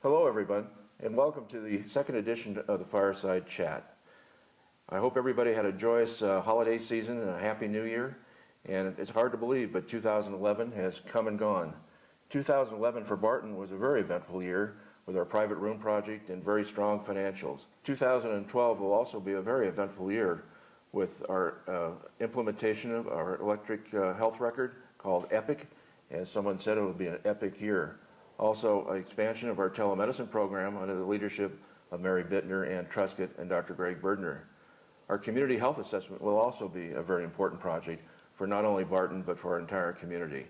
Hello everyone, and welcome to the second edition of the Fireside Chat. I hope everybody had a joyous holiday season and a happy new year. And it's hard to believe, but 2011 has come and gone. 2011 for Barton was a very eventful year with our private room project and very strong financials. 2012 will also be a very eventful year with our implementation of our electric health record called EPIC. As someone said, it will be an epic year. Also, an expansion of our telemedicine program under the leadership of Mary Bittner, Ann Truscott, and Dr. Greg Berdner. Our community health assessment will also be a very important project for not only Barton, but for our entire community.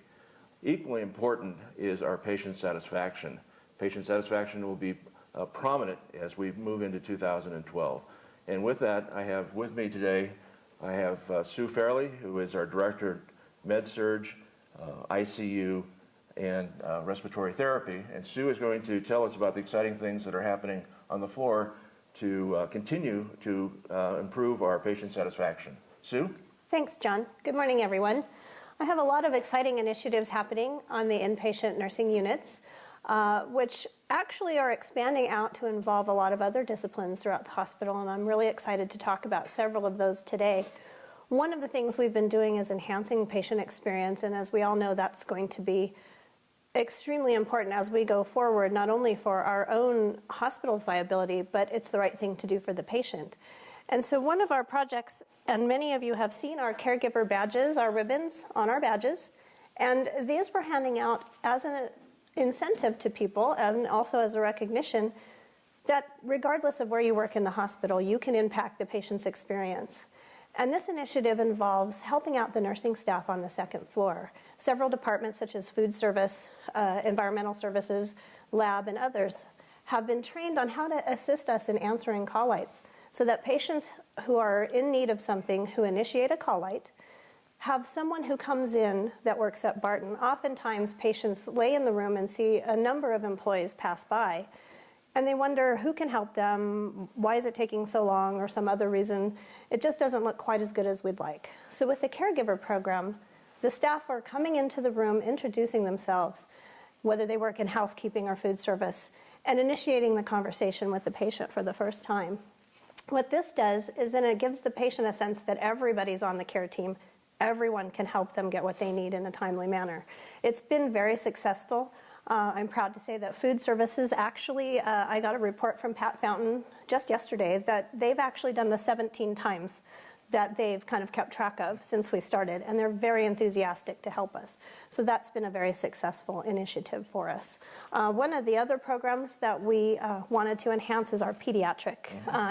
Equally important is our patient satisfaction. Patient satisfaction will be prominent as we move into 2012. And with that, I have with me today, I have Sue Fairley, who is our Director of Med-Surg, ICU, and respiratory therapy. And Sue is going to tell us about the exciting things that are happening on the floor to continue to improve our patient satisfaction. Sue? Thanks, John. Good morning, everyone. I have a lot of exciting initiatives happening on the inpatient nursing units, which actually are expanding out to involve a lot of other disciplines throughout the hospital, and I'm really excited to talk about several of those today. One of the things we've been doing is enhancing patient experience, and as we all know, that's going to be extremely important as we go forward, not only for our own hospital's viability, but it's the right thing to do for the patient. And so one of our projects, and many of you have seen our caregiver badges, our ribbons on our badges, and these we're handing out as an incentive to people and also as a recognition that regardless of where you work in the hospital, you can impact the patient's experience. And this initiative involves helping out the nursing staff on the second floor. Several departments such as food service, environmental services, lab, and others have been trained on how to assist us in answering call lights so that patients who are in need of something who initiate a call light have someone who comes in that works at Barton. Oftentimes patients lay in the room and see a number of employees pass by, and they wonder who can help them, why is it taking so long, or some other reason. It just doesn't look quite as good as we'd like. So with the caregiver program, the staff are coming into the room, introducing themselves, whether they work in housekeeping or food service, and initiating the conversation with the patient for the first time. What this does is then it gives the patient a sense that everybody's on the care team. Everyone can help them get what they need in a timely manner. It's been very successful. I'm proud to say that food services actually, I got a report from Pat Fountain just yesterday that they've actually done this 17 times that they've kind of kept track of since we started, and they're very enthusiastic to help us. So that's been a very successful initiative for us. One of the other programs that we wanted to enhance is our pediatric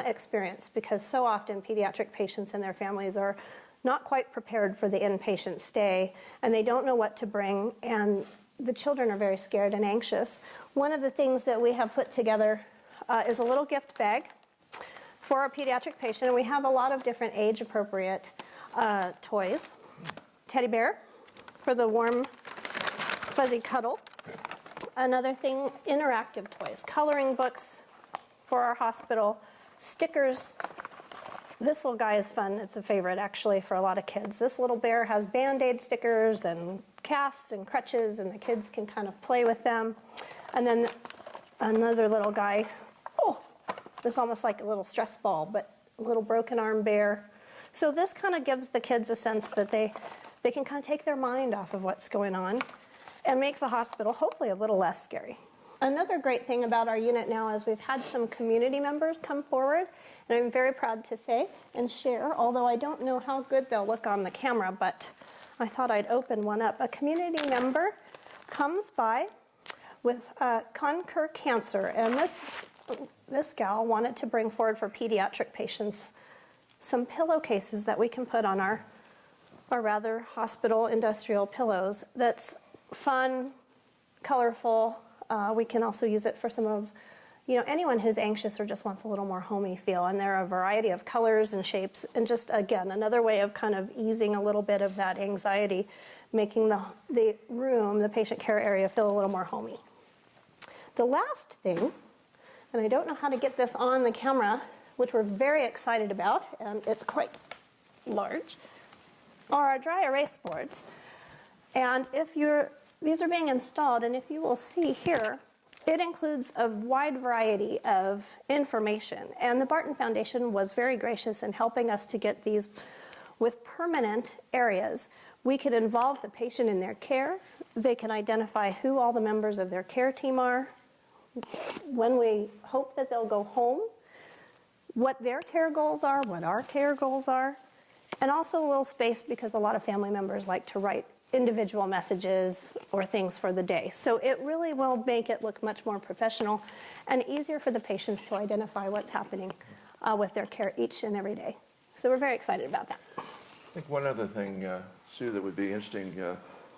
experience, because so often pediatric patients and their families are not quite prepared for the inpatient stay, and they don't know what to bring, and the children are very scared and anxious. One of the things that we have put together is a little gift bag for our pediatric patient, and we have a lot of different age-appropriate toys. Teddy bear for the warm, fuzzy cuddle. Another thing, interactive toys, coloring books for our hospital, stickers. This little guy is fun. It's a favorite, actually, for a lot of kids. This little bear has Band-Aid stickers and casts and crutches, and the kids can kind of play with them. And then another little guy. Oh, this is almost like a little stress ball, but a little broken arm bear. So this kind of gives the kids a sense that they can kind of take their mind off of what's going on and makes the hospital hopefully a little less scary. Another great thing about our unit now is we've had some community members come forward, and I'm very proud to say and share, although I don't know how good they'll look on the camera, but I thought I'd open one up. A community member comes by with Conquer Cancer, and this gal wanted to bring forward for pediatric patients some pillowcases that we can put on our rather hospital industrial pillows that's fun, colorful. We can also use it for some of, anyone who's anxious or just wants a little more homey feel. And there are a variety of colors and shapes, and just, again, another way of kind of easing a little bit of that anxiety, making the room, the patient care area, feel a little more homey. The last thing, and I don't know how to get this on the camera, which we're very excited about, and it's quite large, are our dry erase boards. And these are being installed, and if you will see here, It includes a wide variety of information, and the Barton Foundation was very gracious in helping us to get these with permanent areas. We could involve the patient in their care. They can identify who all the members of their care team are, when we hope that they'll go home, what their care goals are, what our care goals are, and also a little space because a lot of family members like to write individual messages or things for the day. So it really will make it look much more professional and easier for the patients to identify what's happening with their care each and every day. So we're very excited about that. I think one other thing, Sue, that would be interesting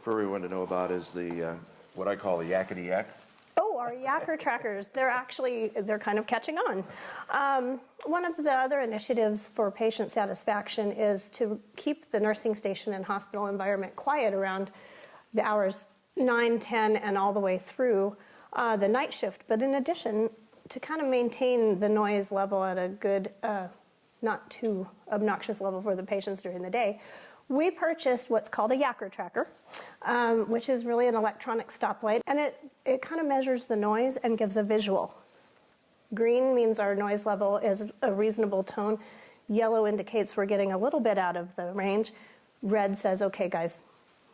for everyone to know about is the what I call the yakety yak. Oh, our yacker trackers. They're kind of catching on. One of the other initiatives for patient satisfaction is to keep the nursing station and hospital environment quiet around the hours 9, 10, and all the way through the night shift. But in addition, to kind of maintain the noise level at a good, not too obnoxious level for the patients during the day, we purchased what's called a yacker tracker, which is really an electronic stoplight, and it kind of measures the noise and gives a visual. Green means our noise level is a reasonable tone. Yellow indicates we're getting a little bit out of the range. Red says, okay, guys,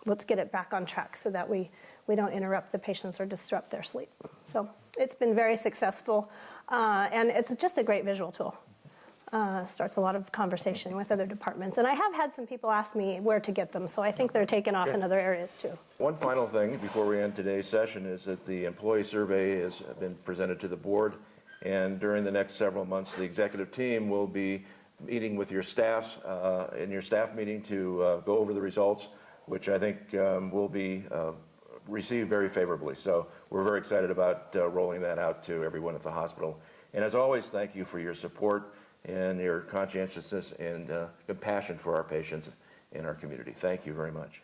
let's get it back on track so that we don't interrupt the patients or disrupt their sleep. So it's been very successful, and it's just a great visual tool. Starts a lot of conversation with other departments. And I have had some people ask me where to get them, so I think they're taking off in other areas too. One final thing before we end today's session is that the employee survey has been presented to the board, and during the next several months the executive team will be meeting with your staffs in your staff meeting to go over the results, which I think will be received very favorably. So we're very excited about rolling that out to everyone at the hospital. And as always, thank you for your support and your conscientiousness and compassion for our patients in our community. Thank you very much.